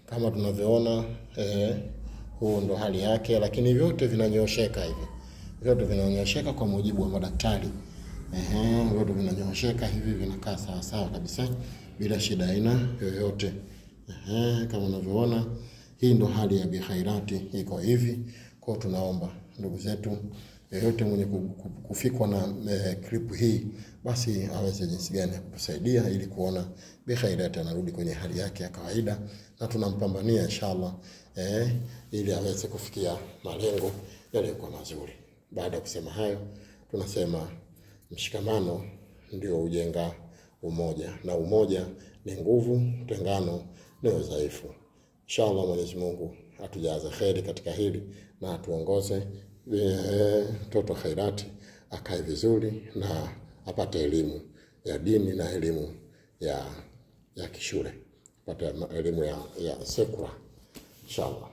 kama tunavyoona huu ndo hali yake, lakini vyote vinanyosheka hivi. Vyote vinanyosheka kwa mujibu wa madaktari. Vyote vinanyosheka hivi, vinakaa sawa sawa kabisa bila shida aina yoyote. Kama unavyoona hii ndo hali ya Bi Khairati iko hivi. Kwa tunaomba ndugu zetu yeyote mwenye kufikwa na clip hii basi aweze jinsi gani ya kutusaidia ili kuona Bi Khairati anarudi kwenye hali yake ya kawaida, na tunampambania inshallah ili aweze kufikia malengo yaliyokuwa mazuri. Baada ya kusema hayo, tunasema mshikamano ndio ujenga umoja, na umoja ni nguvu, tengano ni udhaifu. Inshallah Mwenyezi Mungu atujaze kheri katika hili na atuongoze mtoto Khairati akae vizuri na apate elimu ya dini na elimu ya kishule, apate elimu ya sekula inshallah.